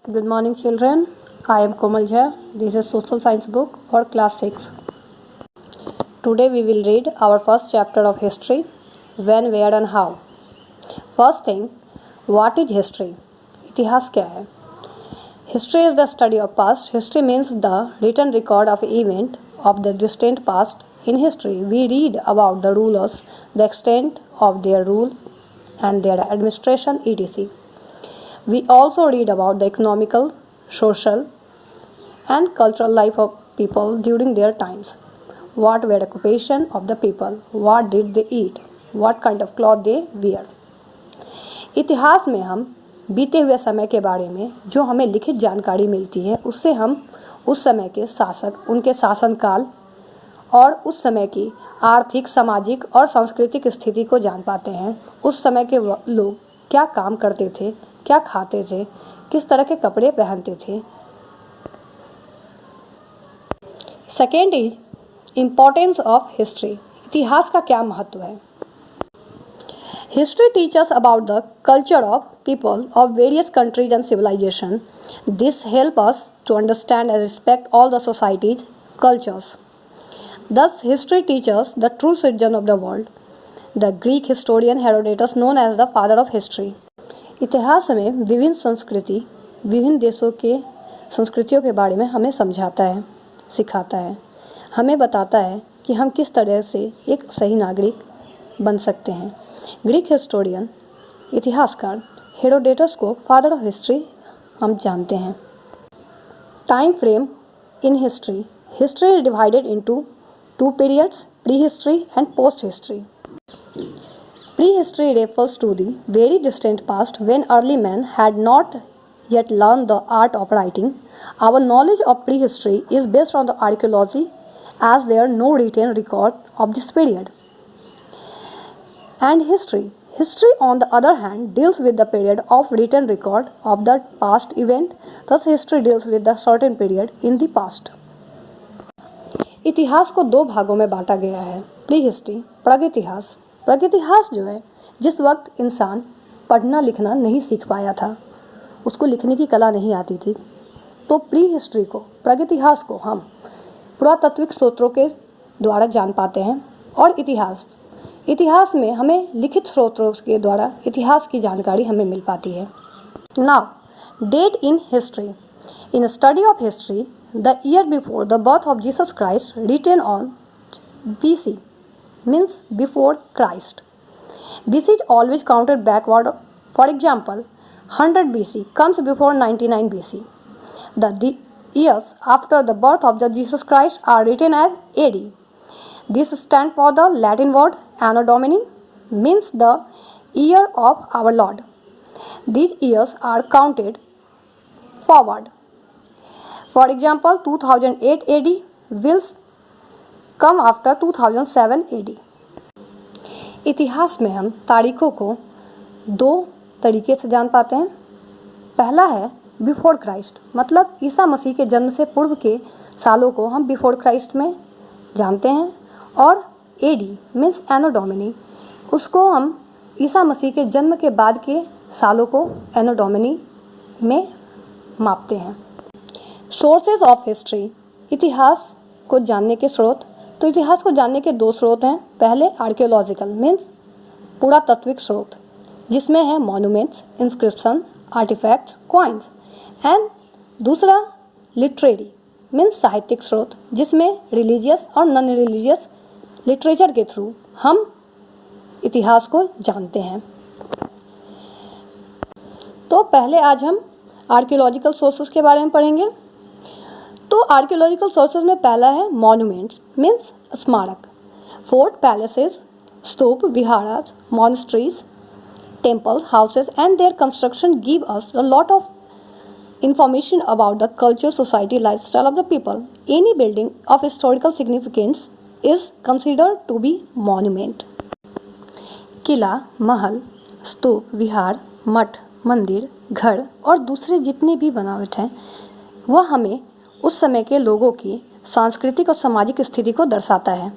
Good morning, children. I am Komal Jha. This is Social Science book for class 6. Today we will read our first chapter of history, when, where and how. First thing, what is history? इतिहास क्या है? History is the study of past. History means the written record of event of the distant past. In history, we read about the rulers, the extent of their rule and their administration, etc. We also read about the economical, social, and cultural life of people during their times. What were the occupation of the people? What did they eat? What kind of cloth they wear? इतिहास में हम बीते हुए समय के बारे में जो हमें लिखित जानकारी मिलती है, उससे हम उस समय के शासक, उनके शासनकाल और उस समय की आर्थिक, सामाजिक और सांस्कृतिक स्थिति को जान पाते हैं। उस समय के लोग क्या काम करते थे, क्या खाते थे, किस तरह के कपड़े पहनते थे। Second is importance of history. इतिहास का क्या महत्व है? History teachers about the culture of people of various countries and civilization. This help us to understand and respect all the societies cultures. Thus, history teaches the true citizen of the world. The Greek historian Herodotus, known as the father of history. इतिहास हमें विभिन्न संस्कृति, विभिन्न देशों के संस्कृतियों के बारे में हमें समझाता है, सिखाता है, हमें बताता है कि हम किस तरह से एक सही नागरिक बन सकते हैं. ग्रीक हिस्टोरियन, इतिहासकार हेरोडोटस को फादर ऑफ हिस्ट्री हम जानते हैं. Time frame in history. History is divided into two periods, prehistory and post-history. Prehistory refers to the very distant past when early men had not yet learned the art of writing. Our knowledge of prehistory is based on the archaeology as there are no written record of this period. And history. History on the other hand deals with the period of written record of the past event. Thus history deals with the certain period in the past. इतिहास को दो भागों में बांटा गया है. Pre history, प्रागइतिहास. प्रागइतिहास जो है, जिस वक्त इंसान पढ़ना लिखना नहीं सीख पाया था, उसको लिखने की कला नहीं आती थी, तो प्री हिस्ट्री को, प्रागइतिहास को हम पुरातात्विक स्रोतों के द्वारा जान पाते हैं. और इतिहास में हमें लिखित स्रोतों के द्वारा इतिहास की जानकारी हमें मिल पाती है. Now, date in history. In study of history, the year before the birth of Jesus Christ written on BC means before Christ. BC is always counted backward. For example, 100 BC comes before 99 BC. The years after the birth of the Jesus Christ are written as AD. This stands for the Latin word Anno Domini, means the year of our Lord. These years are counted forward. For example, 2008 AD will come after 2007 AD. इतिहास में हम तारीखों को दो तरीके से जान पाते हैं. पहला है बिफोर क्राइस्ट, मतलब ईसा मसीह के जन्म से पूर्व के सालों को हम बिफोर क्राइस्ट में जानते हैं. और एडी मीन्स एनो डोमिनी, उसको हम ईसा मसीह के जन्म के बाद के सालों को एनो डोमिनी में मापते हैं. Sources of history. इतिहास को जानने के स्रोत. तो इतिहास को जानने के दो स्रोत हैं. पहले आर्कियोलॉजिकल मीन्स पुरातात्विक स्रोत, जिसमें है monuments, inscription, artifacts, coins. And दूसरा लिटरेरी मीन्स साहित्यिक स्रोत, जिसमें रिलीजियस और नॉन रिलीजियस लिटरेचर के थ्रू हम इतिहास को जानते हैं. तो पहले आज हम आर्कियोलॉजिकल सोर्सेज के बारे में पढ़ेंगे. तो आर्कियोलॉजिकल सोर्सेज में पहला है मॉन्यूमेंट्स मीन्स स्मारक. Fort, palaces, stupa, विहारास, monasteries, temples, houses and there construction give us a lot of information about the culture, society, lifestyle of the people. Any building of historical significance is considered to be monument. किला, महल, स्तूप, विहार, मठ, मंदिर, घर और दूसरे जितने भी बनावट हैं, वह हमें उस समय के लोगों की सांस्कृतिक और सामाजिक स्थिति को दर्शाता है.